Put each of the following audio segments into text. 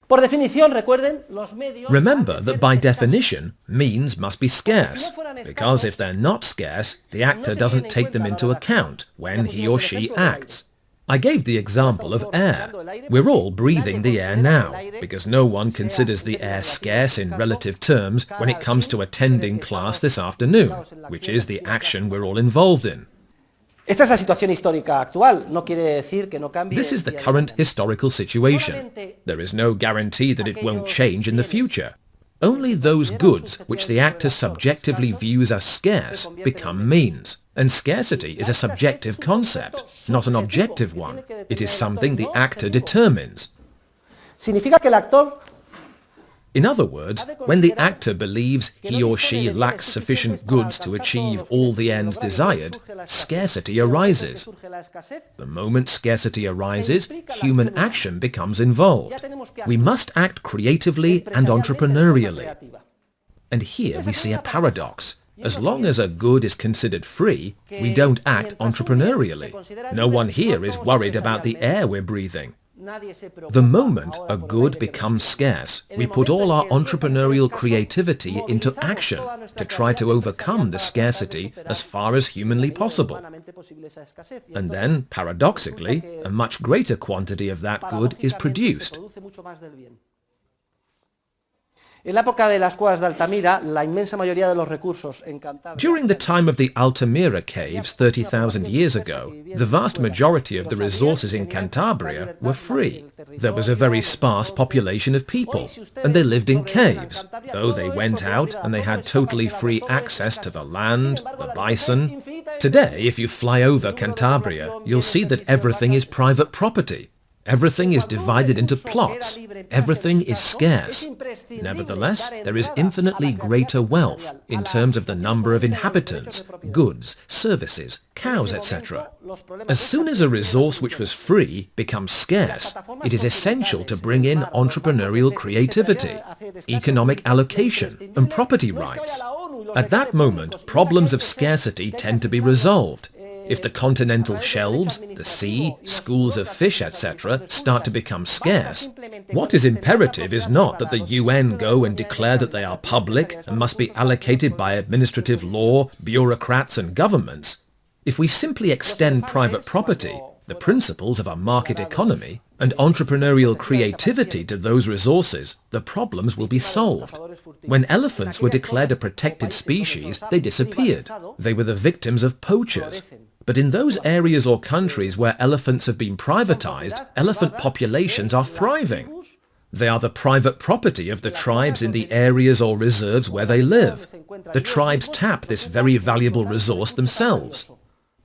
Por definición, recuerden, los medios... Remember that by definition, means must be scarce, because if they're not scarce, the actor doesn't take them into account when he or she acts. I gave the example of air. We're all breathing the air now, because no one considers the air scarce in relative terms when it comes to attending class this afternoon, which is the action we're all involved in. Esta es la situación histórica actual. No quiere decir que no cambie. This is the current historical situation. There is no guarantee that it won't change in the future. Only those goods which the actor subjectively views as scarce become means. And scarcity is a subjective concept, not an objective one. It is something the actor determines. Significa que el actor... In other words, when the actor believes he or she lacks sufficient goods to achieve all the ends desired, scarcity arises. The moment scarcity arises, human action becomes involved. We must act creatively and entrepreneurially. And here we see a paradox. As long as a good is considered free, we don't act entrepreneurially. No one here is worried about the air we're breathing. The moment a good becomes scarce, we put all our entrepreneurial creativity into action to try to overcome the scarcity as far as humanly possible. And then, paradoxically, a much greater quantity of that good is produced. En la época de las cuevas de Altamira, la inmensa mayoría de los recursos en Cantabria... During the time of the Altamira caves 30,000 years ago, the vast majority of the resources in Cantabria were free. There was a very sparse population of people, and they lived in caves, though they went out and they had totally free access to the land, the bison. Today, if you fly over Cantabria, you'll see that everything is private property. Everything is divided into plots. Everything is scarce. Nevertheless, there is infinitely greater wealth in terms of the number of inhabitants, goods, services, cows, etc. As soon as a resource which was free becomes scarce, it is essential to bring in entrepreneurial creativity, economic allocation, and property rights. At that moment, problems of scarcity tend to be resolved. If the continental shelves, the sea, schools of fish, etc. start to become scarce, what is imperative is not that the UN go and declare that they are public and must be allocated by administrative law, bureaucrats and governments. If we simply extend private property, the principles of a market economy, and entrepreneurial creativity to those resources, the problems will be solved. When elephants were declared a protected species, they disappeared. They were the victims of poachers. But in those areas or countries where elephants have been privatized, elephant populations are thriving. They are the private property of the tribes in the areas or reserves where they live. The tribes tap this very valuable resource themselves.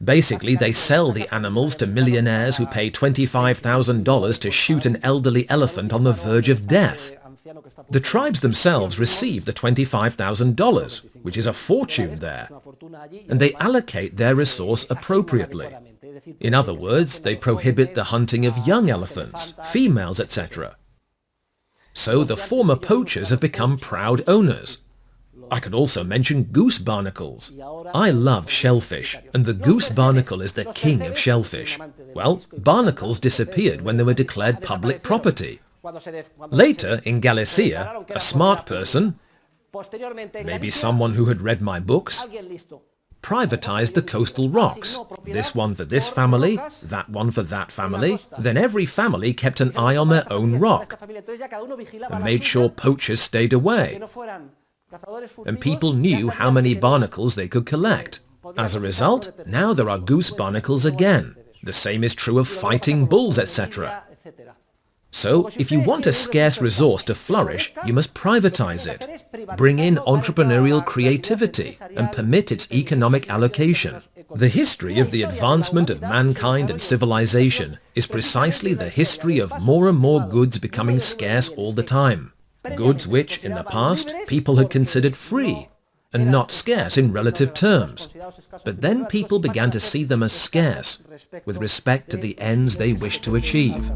Basically, they sell the animals to millionaires who pay $25,000 to shoot an elderly elephant on the verge of death. The tribes themselves receive the $25,000, which is a fortune there, and they allocate their resource appropriately. In other words, they prohibit the hunting of young elephants, females, etc. So the former poachers have become proud owners. I could also mention goose barnacles. I love shellfish, and the goose barnacle is the king of shellfish. Well, barnacles disappeared when they were declared public property. Later, in Galicia, a smart person, maybe someone who had read my books, privatized the coastal rocks. This one for this family, that one for that family. Then every family kept an eye on their own rock and made sure poachers stayed away. And people knew how many barnacles they could collect. As a result, now there are goose barnacles again. The same is true of fighting bulls, etc. So, if you want a scarce resource to flourish, you must privatize it, bring in entrepreneurial creativity, and permit its economic allocation. The history of the advancement of mankind and civilization is precisely the history of more and more goods becoming scarce all the time. Goods which, in the past, people had considered free and not scarce in relative terms. But then people began to see them as scarce with respect to the ends they wished to achieve.